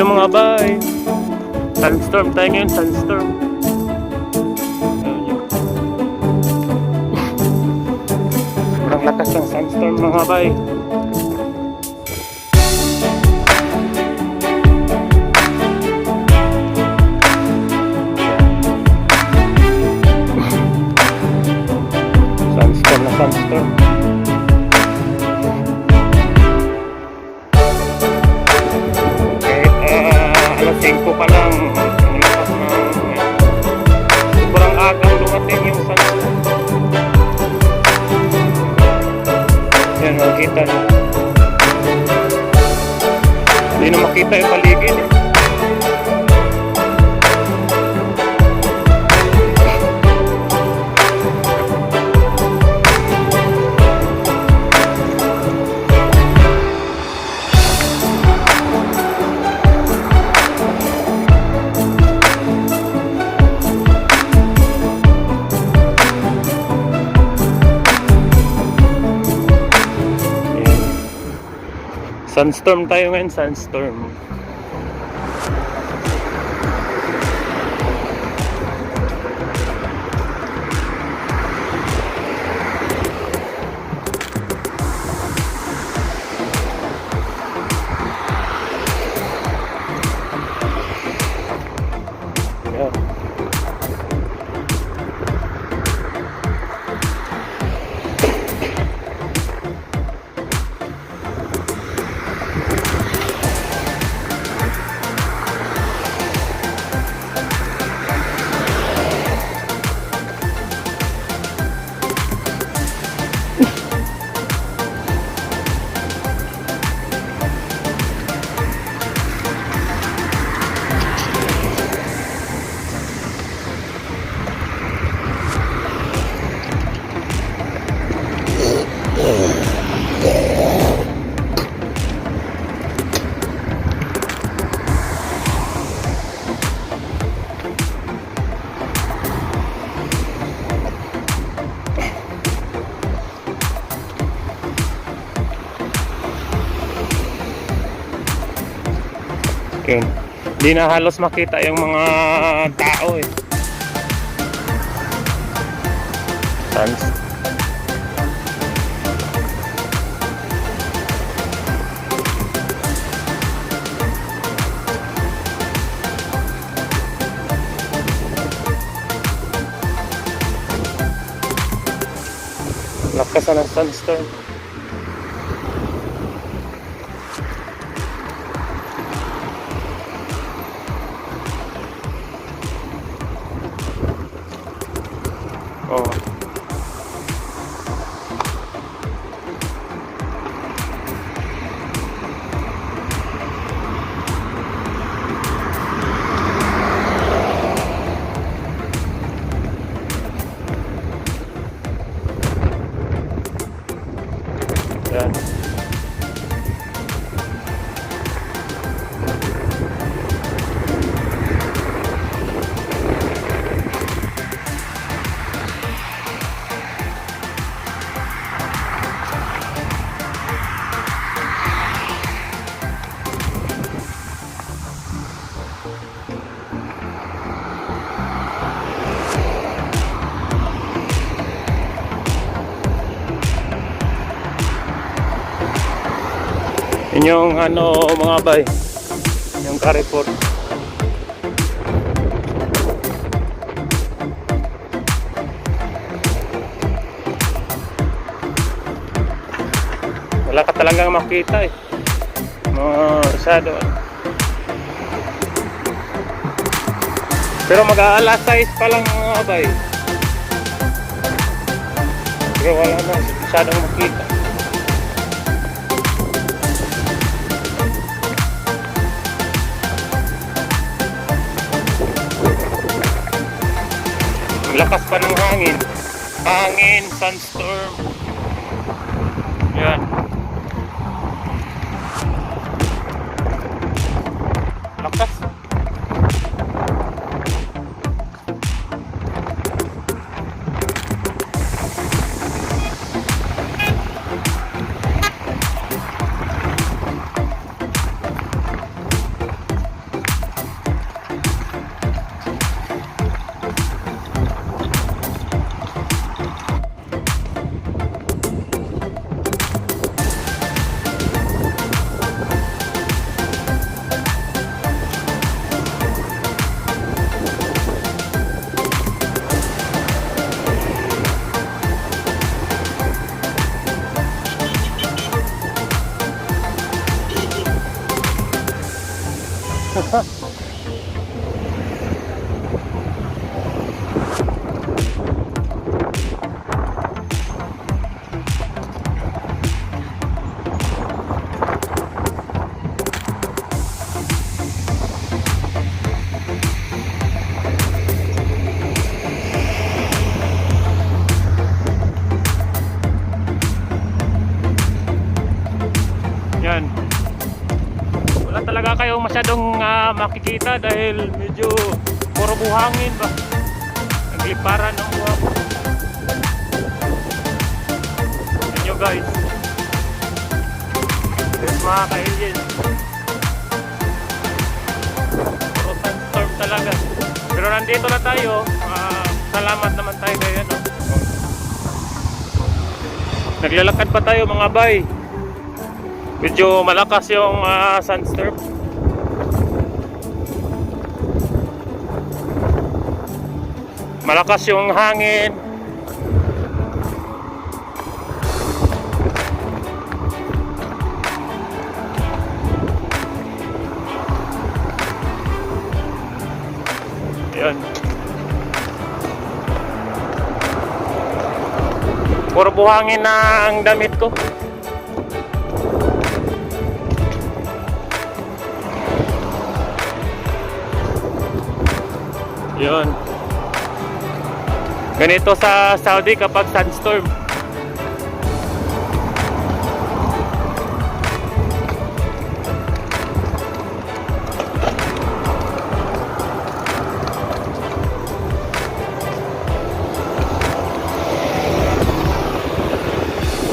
Hello mga bay. Sandstorm tayo ngayon, sandstorm. Sobrang lakas ng sandstorm mga bay. Sandstorm na sandstorm. Alas 5 pa lang, ang lakas na sobrang agang dumating yung sandstorm. Yan, makikita na. Hindi na makita yung paligid eh. Sandstorm tayo ngayon, sandstorm. Yeah. Okay. Hindi na halos makita yung mga tao eh. Lakas na ng sandstorm. Oh. Yan. Yung ano mga bay, yung Carrefour. Wala ka talagang makita eh, masyado. Pero mag-aalas 6 pa lang mga bay, pero wala na masyadong makita. Lakas pa ng hangin, sandstorm. Yan. Lakas. masyadong makikita dahil medyo puro buhangin ba. Nagliparan ng buhang. Tignan nyo guys. Yes, mga ka-alien. Puro sandstorm talaga. Pero nandito na tayo. Salamat naman tayo kaya no? Naglalakad pa tayo mga bay. Medyo malakas yung sandstorm. Malakas yung hangin. Ayan. Puro buhangin na ang damit ko. Yun. Ganito sa Saudi kapag sandstorm.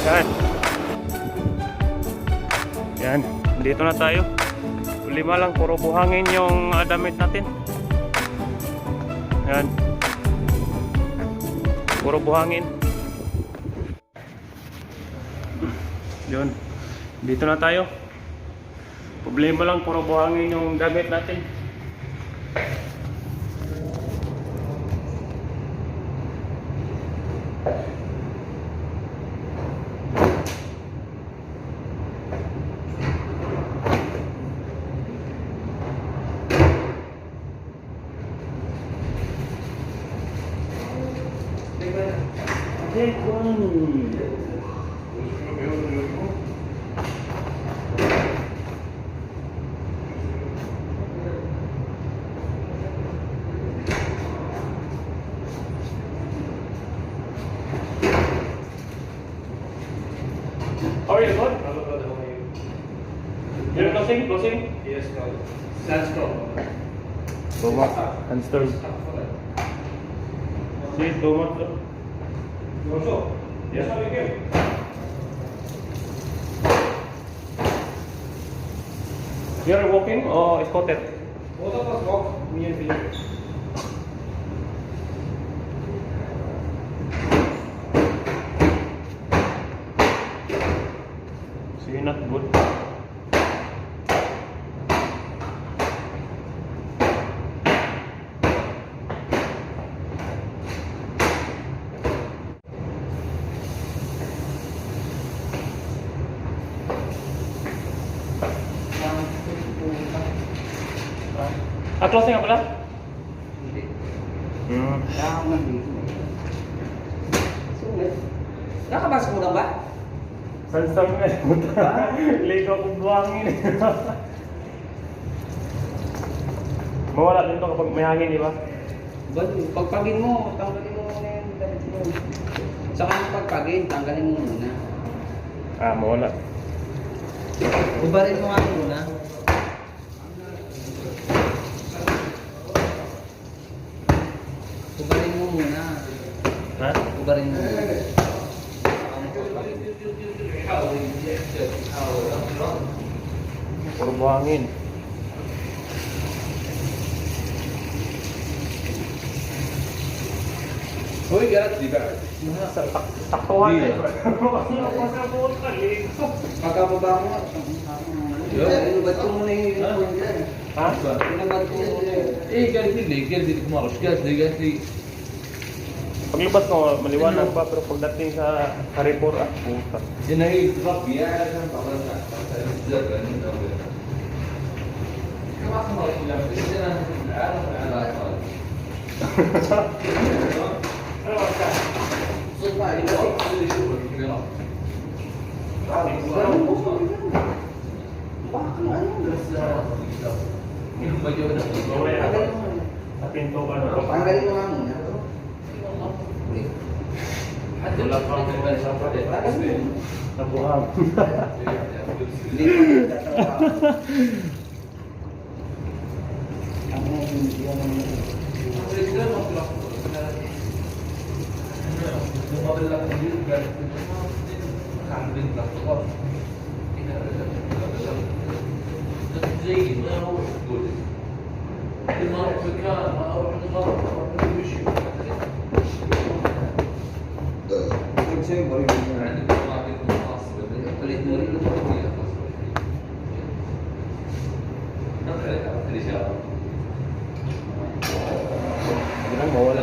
Yan. Yan. Dito na tayo. Lima lang, puro buhangin yung damit natin. Yan. Puro buhangin. Yun. Dito na tayo. Problema lang, puro buhangin yung gamit natin. How are you, God? Hello, brother. How are you? You're closing? Closing? Yes, brother. Sandstorm. Sandstorm. See, tomat. You also? Yes, how are you? You're walking or scooter? Both of us walk. Me and Philip. See, not good. Closing nga pala? Hindi. Hmm. Ako nandito. Sulit. Nakabasa mo na ba? Sandstorm na yun. Ligo kong buhangin. Mawala din to kapag may hangin, di ba? Pagpagin mo, tanggalin mo muna yung damit mo. Saka yung pagpagin, tanggalin mo muna. Mawala. Ubarin mo nga muna. Ubarin mo muna. Ha? Ubarin mo muna. Puro buhangin. Hoy, garat di ba? Taktuhan Di. eh. Pagkababa mo. Inubat ko muna yung uniform dyan. Ha? Inubat ko muna yun. قالت لي كمارش قالت لي Paglibas ko, maliwanag pa, pero pagdating sa Carrefour, puta. ان هي تربي يعني عشان بعضها الزرق كما خمر الى العالم العالم Sumpah, ini kasih. Bakit ano? Sa pinto ka na. Tanggalin mo nga muna. حتى لو كان Sa buhang. Hindi mo nagtatrabaho. Mawala.